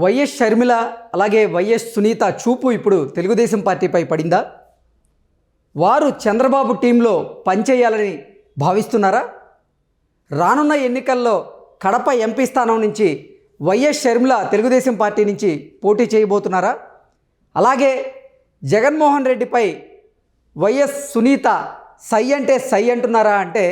YS Sharmila అలాగే YS Sunitha చూపు ఇప్పుడు తెలుగుదేశం పార్టీపై పడిందా? వారు చంద్రబాబు టీంలో పనిచేయాలని భావిస్తున్నారా? రానున్న ఎన్నికల్లో కడప ఎంపీ స్థానం నుంచి వైఎస్ షర్మిల తెలుగుదేశం పార్టీ నుంచి పోటీ చేయబోతున్నారా? అలాగే జగన్మోహన్ రెడ్డిపై వైఎస్ సునీత సై అంటే సై అంటున్నారా అంటే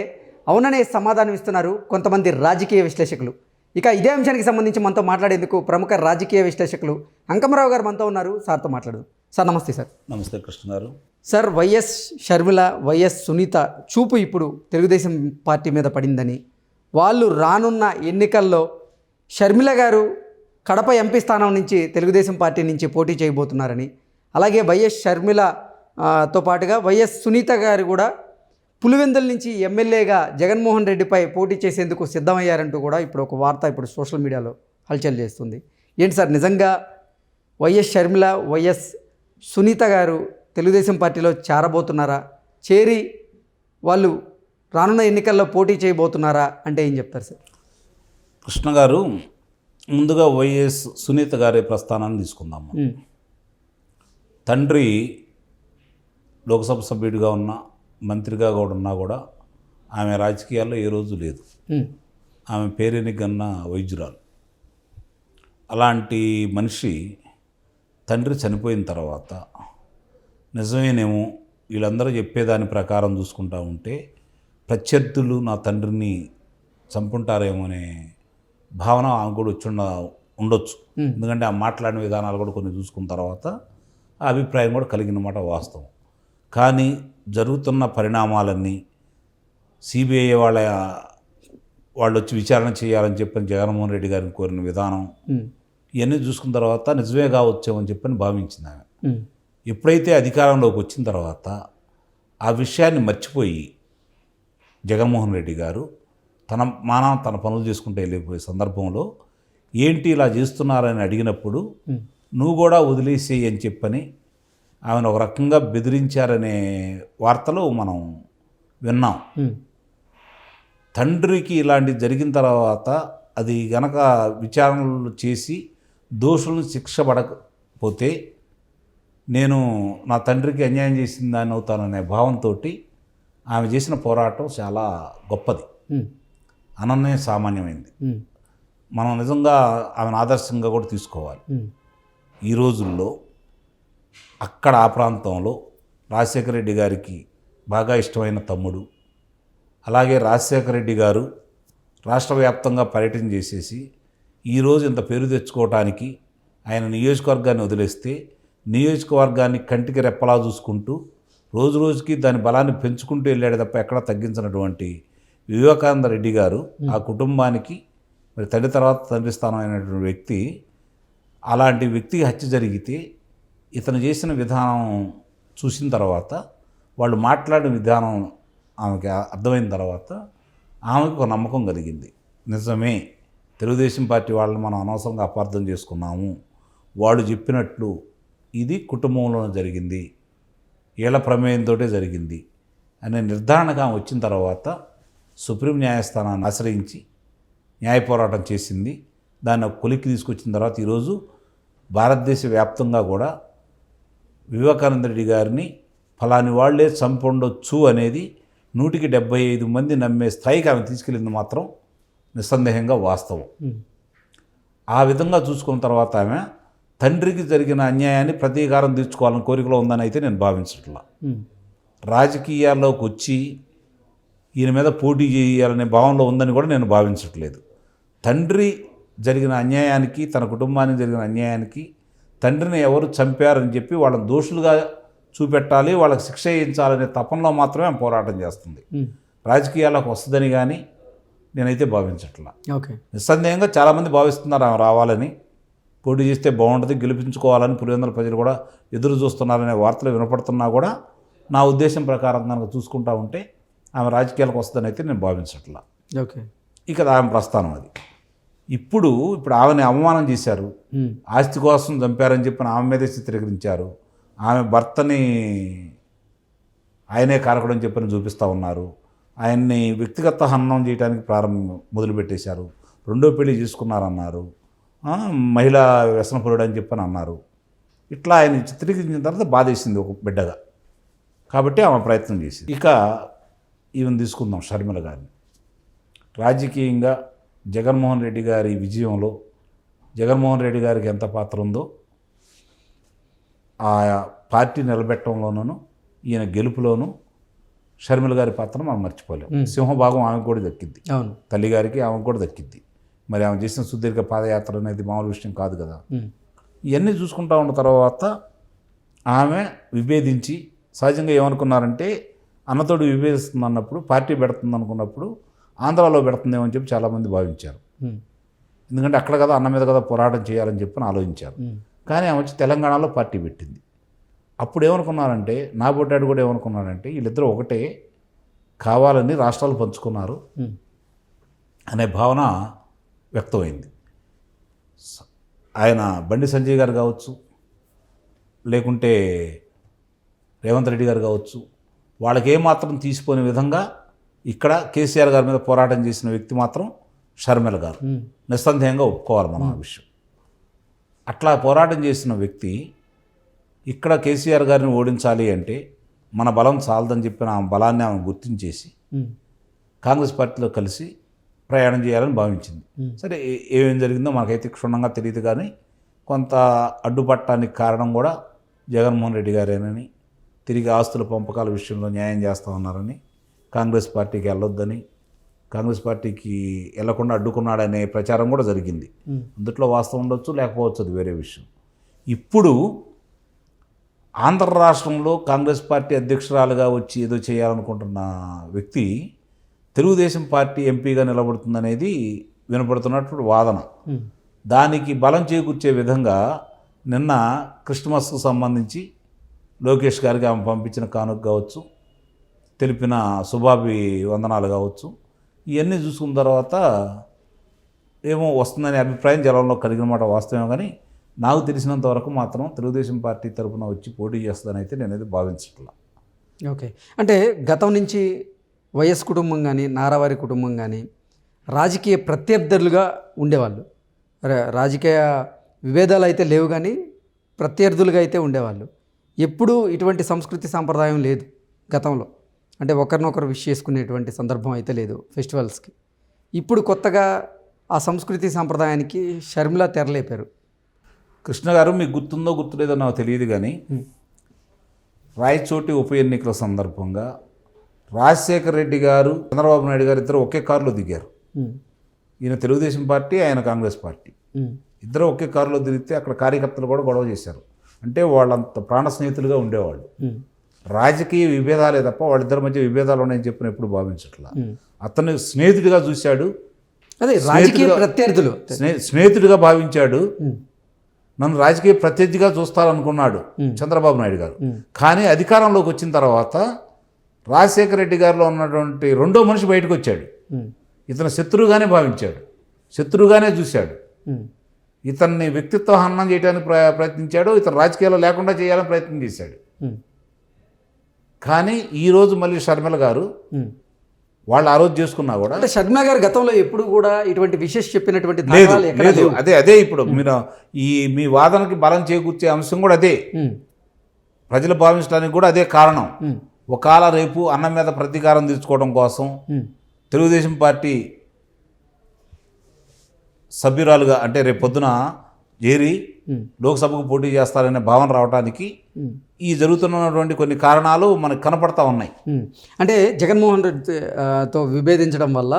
అవుననే సమాధానం ఇస్తున్నారు కొంతమంది రాజకీయ విశ్లేషకులు. ఇక ఇదే అంశానికి సంబంధించి మనతో మాట్లాడేందుకు ప్రముఖ రాజకీయ విశ్లేషకులు అంకమరావు గారు మనతో ఉన్నారు. సార్తో మాట్లాడదు. సార్ నమస్తే. సార్ నమస్తే కృష్ణ గారు. Sir, YS Sharmila YS Sunitha చూపు ఇప్పుడు తెలుగుదేశం పార్టీ మీద పడిందని, వాళ్ళు రానున్న ఎన్నికల్లో షర్మిల గారు కడప ఎంపీ స్థానం నుంచి తెలుగుదేశం పార్టీ నుంచి పోటీ చేయబోతున్నారని, అలాగే వైఎస్ షర్మిలతో పాటుగా వైఎస్ సునీత గారు కూడా పులివెందుల నుంచి ఎమ్మెల్యేగా జగన్మోహన్ రెడ్డిపై పోటీ చేసేందుకు సిద్ధమయ్యారంటూ కూడా ఇప్పుడు ఒక వార్త ఇప్పుడు సోషల్ మీడియాలో హల్చల్ చేస్తుంది. ఏంటి సార్, నిజంగా వైఎస్ షర్మిల వైఎస్ సునీత గారు తెలుగుదేశం పార్టీలో చేరబోతున్నారా? చేరి వాళ్ళు రానున్న ఎన్నికల్లో పోటీ చేయబోతున్నారా అంటే ఏం చెప్తారు సార్? కృష్ణ గారు, ముందుగా వైఎస్ సునీత గారి ప్రస్థానాన్ని తీసుకుందాము. తండ్రి లోక్సభ సభ్యుడిగా ఉన్న, మంత్రిగా కూడా ఉన్నా కూడా ఆమె రాజకీయాల్లో ఏ రోజు లేదు. ఆమె పేరెనికన్న వైద్యురాలు. అలాంటి మనిషి తండ్రి చనిపోయిన తర్వాత నిజమేనేమో వీళ్ళందరూ చెప్పేదాని ప్రకారం చూసుకుంటా ఉంటే ప్రత్యర్థులు నా తండ్రిని చంపుంటారేమో అనే భావన ఆమె కూడా వచ్చి ఉండొచ్చు. ఎందుకంటే ఆ మాట్లాడిన విధానాలు కూడా కొన్ని చూసుకున్న తర్వాత ఆ అభిప్రాయం కూడా కలిగిన మాట వాస్తవం. కానీ జరుగుతున్న పరిణామాలన్నీ సిబిఐ వాళ్ళు వచ్చి విచారణ చేయాలని చెప్పని జగన్మోహన్ రెడ్డి గారిని కోరిన విధానం ఇవన్నీ చూసుకున్న తర్వాత నిజమే కావచ్చేమని చెప్పని భావించింది ఆమె. ఎప్పుడైతే అధికారంలోకి వచ్చిన తర్వాత ఆ విషయాన్ని మర్చిపోయి జగన్మోహన్ రెడ్డి గారు తన పనులు చేసుకుంటూ వెళ్ళిపోయే సందర్భంలో ఏంటి ఇలా చేస్తున్నారని అడిగినప్పుడు నువ్వు కూడా వదిలేసేయి అని చెప్పని ఆమెను ఒక రకంగా బెదిరించారనే వార్తలు మనం విన్నాం. తండ్రికి ఇలాంటి జరిగిన తర్వాత అది గనక విచారణలు చేసి దోషులను శిక్ష పడకపోతే నేను నా తండ్రికి అన్యాయం చేసిన దాన్ని అవుతాననే భావంతో ఆమె చేసిన పోరాటం చాలా గొప్పది, అనన్య సామాన్యమైంది. మనం నిజంగా ఆమెను ఆదర్శంగా కూడా తీసుకోవాలి. ఈ రోజుల్లో అక్కడ ఆ ప్రాంతంలో రాజశేఖర రెడ్డి గారికి బాగా ఇష్టమైన తమ్ముడు, అలాగే రాజశేఖర రెడ్డి గారు రాష్ట్ర వ్యాప్తంగా పర్యటన చేసేసి ఈరోజు ఇంత పేరు తెచ్చుకోవటానికి ఆయన నియోజకవర్గాన్ని వదిలేస్తే నియోజకవర్గాన్ని కంటికి రెప్పలా చూసుకుంటూ రోజు రోజుకి దాని బలాన్ని పెంచుకుంటూ వెళ్ళాడు తప్ప ఎక్కడ తగ్గించినటువంటి వివేకానంద రెడ్డి గారు ఆ కుటుంబానికి మరి తండ్రి తర్వాత తండ్రి స్థానం అయినటువంటి వ్యక్తి, అలాంటి వ్యక్తికి హత్య జరిగితే ఇతను చేసిన విధానం చూసిన తర్వాత, వాళ్ళు మాట్లాడిన విధానం ఆమెకి అర్థమైన తర్వాత ఆమెకు ఒక నమ్మకం కలిగింది. నిజమే, తెలుగుదేశం పార్టీ వాళ్ళని మనం అనవసరంగా అపార్థం చేసుకున్నాము, వాళ్ళు చెప్పినట్లు ఇది కుటుంబంలో జరిగింది, వీళ్ళ ప్రమేయంతో జరిగింది అనే నిర్ధారణగా ఆమె వచ్చిన తర్వాత సుప్రీం న్యాయస్థానాన్ని ఆశ్రయించి న్యాయ పోరాటం చేసింది. దాన్ని ఒక కొలిక్కి తీసుకొచ్చిన తర్వాత ఈరోజు భారతదేశ వ్యాప్తంగా కూడా వివేకానంద రెడ్డి గారిని ఫలాని వాళ్లే చంపుండొచ్చు అనేది 175 మంది నమ్మే స్థాయికి ఆమె తీసుకెళ్ళింది మాత్రం నిస్సందేహంగా వాస్తవం. ఆ విధంగా చూసుకున్న తర్వాత ఆమె తండ్రికి జరిగిన అన్యాయాన్ని ప్రతీకారం తీర్చుకోవాలని కోరికలో ఉందని అయితే నేను భావించట్లా. రాజకీయాల్లోకి వచ్చి ఈయన మీద పోటీ చేయాలనే భావంలో ఉందని కూడా నేను భావించట్లేదు. తండ్రి జరిగిన అన్యాయానికి, తన కుటుంబానికి జరిగిన అన్యాయానికి తండ్రిని ఎవరు చంపారని చెప్పి వాళ్ళని దోషులుగా చూపెట్టాలి, వాళ్ళకి శిక్ష వేయించాలనే తపనలో మాత్రమే ఆమె పోరాటం చేస్తుంది. రాజకీయాలకు వస్తుందని కానీ నేనైతే భావించట్లా. నిస్సందేహంగా చాలామంది భావిస్తున్నారు ఆమె రావాలని, పోటీ చేస్తే బాగుంటుంది, గెలిపించుకోవాలని పులివెందుల ప్రజలు కూడా ఎదురు చూస్తున్నారనే వార్తలు వినపడుతున్నా కూడా నా ఉద్దేశం ప్రకారం కనుక చూసుకుంటా ఉంటే ఆమె రాజకీయాలకు వస్తుందని అయితే నేను భావించట్లా. ఇక ఆమె ప్రస్థానం అది. ఇప్పుడు ఆమెని అవమానం చేశారు, ఆస్తి కోసం చంపారని చెప్పి ఆమె మీదే చిత్రీకరించారు. ఆమె భర్తని ఆయనే కారకుడు అని చెప్పని చూపిస్తూ ఉన్నారు. ఆయన్ని వ్యక్తిగత హననం చేయడానికి మొదలుపెట్టేశారు. రెండో పెళ్లి చేసుకున్నారన్నారు. మహిళా వ్యసనపరుడు అని చెప్పని అన్నారు. ఇట్లా ఆయన చిత్రీకరించిన తర్వాత బాధేసింది ఒక బిడ్డగా. కాబట్టి ఆమె ప్రయత్నం చేసింది. ఇక ఈవెన్ తీసుకుందాం షర్మిల గారిని. రాజకీయంగా జగన్మోహన్ రెడ్డి గారి విజయంలో జగన్మోహన్ రెడ్డి గారికి ఎంత పాత్ర ఉందో ఆ పార్టీ నిలబెట్టడంలోనూ ఈయన గెలుపులోనూ షర్మిల గారి పాత్ర మనం మర్చిపోలేం. సింహభాగం ఆమెకు కూడా దక్కింది, అవును, తల్లిగారికి ఆమెకు కూడా దక్కింది. మరి ఆమె చేసిన సుదీర్ఘ పాదయాత్ర అనేది మామూలు విషయం కాదు కదా. ఇవన్నీ చూసుకుంటా ఉన్న తర్వాత ఆమె విభేదించి, సహజంగా ఏమనుకున్నారంటే అన్నతోడు విభేదిస్తుంది అన్నప్పుడు, పార్టీ పెడుతుంది అనుకున్నప్పుడు ఆంధ్రాలో పెడుతుందేమో అని చెప్పి చాలామంది భావించారు. ఎందుకంటే అక్కడ కదా అన్న మీద కదా పోరాటం చేయాలని చెప్పి ఆలోచించారు. కానీ ఆమె వచ్చి తెలంగాణలో పార్టీ పెట్టింది. అప్పుడు ఏమనుకున్నారంటే, నా బొడ్డాడు కూడా ఏమనుకున్నారంటే వీళ్ళిద్దరూ ఒకటే, కావాలని రాష్ట్రాలు పంచుకున్నారు అనే భావన వ్యక్తమైంది. ఆయన బండి సంజయ్ గారు కావచ్చు, లేకుంటే రేవంత్ రెడ్డి గారు కావచ్చు, వాళ్ళకి ఏమాత్రం తీసిపోని విధంగా ఇక్కడ కేసీఆర్ గారి మీద పోరాటం చేసిన వ్యక్తి మాత్రం షర్మిల గారు. నిస్సందేహంగా ఒప్పుకోవాలి మనం ఆ విషయం. అట్లా పోరాటం చేసిన వ్యక్తి ఇక్కడ కేసీఆర్ గారిని ఓడించాలి అంటే మన బలం చాలదని చెప్పిన ఆ బలాన్ని ఆమె గుర్తించేసి కాంగ్రెస్ పార్టీలో కలిసి ప్రయాణం చేయాలని భావించింది. సరే, ఏమేం జరిగిందో మనకైతే క్షుణ్ణంగా తెలియదు. కానీ కొంత అడ్డుపట్టడానికి కారణం కూడా జగన్మోహన్ రెడ్డి గారేనని, తిరిగి ఆస్తుల పంపకాల విషయంలో న్యాయం చేస్తూ ఉన్నారని, కాంగ్రెస్ పార్టీకి వెళ్ళొద్దని, కాంగ్రెస్ పార్టీకి వెళ్లకుండా అడ్డుకున్నాడనే ప్రచారం కూడా జరిగింది. అందుట్లో వాస్తవం ఉండొచ్చు, లేకపోవచ్చు, అది వేరే విషయం. ఇప్పుడు ఆంధ్ర రాష్ట్రంలో కాంగ్రెస్ పార్టీ అధ్యక్షురాలుగా వచ్చి ఏదో చేయాలనుకుంటున్న వ్యక్తి తెలుగుదేశం పార్టీ ఎంపీగా నిలబడుతుందనేది వినపడుతున్నటువంటి వాదన. దానికి బలం చేకూర్చే విధంగా నిన్న క్రిస్మస్కు సంబంధించి లోకేష్ గారికి ఆమె పంపించిన కానుక కావచ్చు, తెలిపిన శుభాభి వందనాలు కావచ్చు, ఇవన్నీ చూసుకున్న తర్వాత ఏమో వస్తుందనే అభిప్రాయం జనంలో కలిగిన మాట వాస్తవం. కానీ నాకు తెలిసినంత వరకు మాత్రం తెలుగుదేశం పార్టీ తరఫున వచ్చి పోటీ చేస్తుందని అయితే నేనైతే భావించట్లా. ఓకే, అంటే గతం నుంచి వైఎస్ కుటుంబం కానీ నారావారి కుటుంబం కానీ రాజకీయ ప్రత్యర్థులుగా ఉండేవాళ్ళు. రాజకీయ విభేదాలు అయితే లేవు, కానీ ప్రత్యర్థులుగా అయితే ఉండేవాళ్ళు. ఎప్పుడూ ఇటువంటి సంస్కృతి సాంప్రదాయం లేదు గతంలో. అంటే ఒకరినొకరు విష్ చేసుకునేటువంటి సందర్భం అయితే లేదు ఫెస్టివల్స్కి. ఇప్పుడు కొత్తగా ఆ సంస్కృతి సాంప్రదాయానికి షర్మిల తెరలేపారు. కృష్ణ గారు, మీకు గుర్తుందో గుర్తులేదో నాకు తెలియదు, కానీ రాయచోటి ఉప ఎన్నికల సందర్భంగా రాజశేఖర రెడ్డి గారు, చంద్రబాబు నాయుడు గారు ఇద్దరు ఒకే కారులో దిగారు. ఈయన తెలుగుదేశం పార్టీ, ఆయన కాంగ్రెస్ పార్టీ. ఇద్దరు ఒకే కారులో దిగితే అక్కడ కార్యకర్తలు కూడా గొడవ చేశారు. అంటే వాళ్ళంత ప్రాణ స్నేహితులుగా ఉండేవాళ్ళు. రాజకీయ విభేదాలే తప్ప వాళ్ళిద్దరి మధ్య విభేదాలు ఉన్నాయని చెప్పిన ఎప్పుడు భావించట్లా. అతను స్నేహితుడిగా చూశాడు, అదే రాజకీయ ప్రత్యర్థులు స్నేహితుడిగా భావించాడు. నన్ను రాజకీయ ప్రత్యర్థిగా చూస్తారనుకున్నాడు చంద్రబాబు నాయుడు గారు. కానీ అధికారంలోకి వచ్చిన తర్వాత రాజశేఖర రెడ్డి గారిలో ఉన్నటువంటి రెండో మనిషి బయటకు వచ్చాడు. ఇతను శత్రువుగానే భావించాడు, శత్రువుగానే చూశాడు. ఇతన్ని వ్యక్తిత్వ హననం చేయడానికి ప్రయత్నించాడు, ఇతను రాజకీయాల్లో లేకుండా చేయాలని ప్రయత్నం చేశాడు. కానీ ఈరోజు మళ్ళీ షర్మిల గారు వాళ్ళు ఆ రోజు చేసుకున్నా కూడా, అంటే షర్మిల గారు గతంలో ఎప్పుడు కూడా ఇటువంటి విశేష చెప్పినటువంటి లేదు. అదే ఇప్పుడు మీరు మీ వాదనకి బలం చేకూర్చే అంశం కూడా అదే. ప్రజలు భావించడానికి కూడా అదే కారణం. ఒకవేళ రేపు అన్నం మీద ప్రతీకారం తీర్చుకోవడం కోసం తెలుగుదేశం పార్టీ సభ్యురాలుగా, అంటే రేపు పొద్దున ఏరి లోక్సభకు పోటీ చేస్తారనే భావన రావడానికి ఈ జరుగుతున్నటువంటి కొన్ని కారణాలు మనకు కనపడతా ఉన్నాయి. అంటే జగన్మోహన్ రెడ్డితో విభేదించడం వల్ల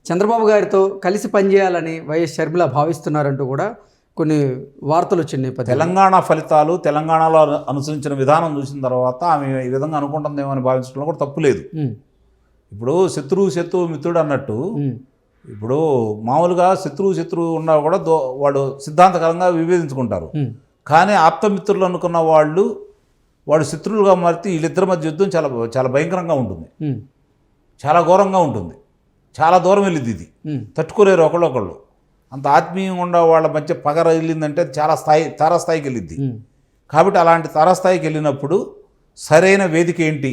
చంద్రబాబు గారితో కలిసి పనిచేయాలని వైఎస్ షర్మిల భావిస్తున్నారంటూ కూడా కొన్ని వార్తలు వచ్చిన నేపథ్యం. తెలంగాణ ఫలితాలు, తెలంగాణలో అనుసరించిన విధానం చూసిన తర్వాత ఆమె ఈ విధంగా అనుకుంటుందేమో అని భావించడంలో కూడా తప్పు లేదు. ఇప్పుడు శత్రువు మిత్రుడు అన్నట్టు, ఇప్పుడు మామూలుగా శత్రువు ఉన్నా కూడా వాడు సిద్ధాంతకరంగా విభేదించుకుంటారు. కానీ ఆప్తమిత్రులు అనుకున్న వాళ్ళు శత్రువులుగా మారితే వీళ్ళిద్దరి మధ్య యుద్ధం చాలా చాలా భయంకరంగా ఉంటుంది, చాలా ఘోరంగా ఉంటుంది, చాలా దూరం వెళ్ళింది. ఇది తట్టుకోలేరు ఒకళ్ళొకళ్ళు. అంత ఆత్మీయంగా ఉన్న వాళ్ళ మధ్య పగ వెళ్ళిందంటే చాలా తారాస్థాయికి వెళ్ళిద్ది. కాబట్టి అలాంటి తారాస్థాయికి వెళ్ళినప్పుడు సరైన వేదిక ఏంటి,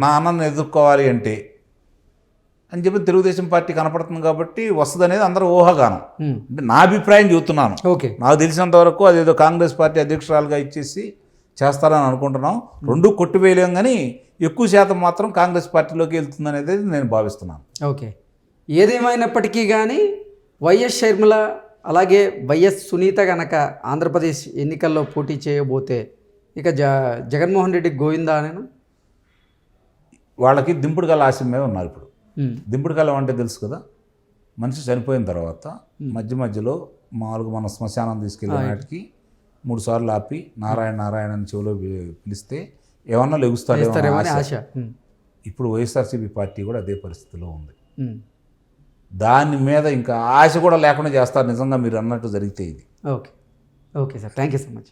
నా అన్నను ఎదుర్కోవాలి అంటే అని చెప్పి తెలుగుదేశం పార్టీ కనపడుతుంది కాబట్టి వస్తుంది అనేది అందరూ ఊహాగానం. ఉమ్. అంటే నా అభిప్రాయం చెబుతున్నాను. ఓకే. నాకు తెలిసినంత వరకు అదేదో కాంగ్రెస్ పార్టీ అధ్యక్షురాలుగా ఇచ్చేసి చేస్తారని అనుకుంటున్నాం. రెండు కొట్టివేయలేం, కానీ ఎక్కువ శాతం మాత్రం కాంగ్రెస్ పార్టీలోకి వెళ్తుంది అనేది నేను భావిస్తున్నాను. ఓకే. ఏదేమైనప్పటికీ కానీ వైఎస్ షర్మిల అలాగే వైఎస్ సునీత గనక ఆంధ్రప్రదేశ్ ఎన్నికల్లో పోటీ చేయబోతే ఇక జగన్మోహన్ రెడ్డి గోవిందా అనేనా? వాళ్ళకి దింపుడు కళ ఆశ మీద ఉన్నారు ఇప్పుడు. ఉమ్. దింపుడు కళ అంటే తెలుసు కదా, మనిషి చనిపోయిన తర్వాత మధ్యలో మామూలుగా మనం శ్మశానం తీసుకెళ్ళే నాటికి 3 సార్లు ఆపి నారాయణ నారాయణ అని చెవిలో పిలిస్తే ఏమన్నా లెగుస్తాడేమో చేస్తారేమని ఆశ. ఆశ. ఉమ్. ఇప్పుడు వైఎస్ఆర్సీపీ పార్టీ కూడా అదే పరిస్థితిలో ఉంది. ఉమ్. దాని మీద ఇంకా ఆశ కూడా లేకుండా చేస్తారు నిజంగా మీరు అన్నట్టు జరిగితే ఇది. Okay. Okay sir, thank you so much.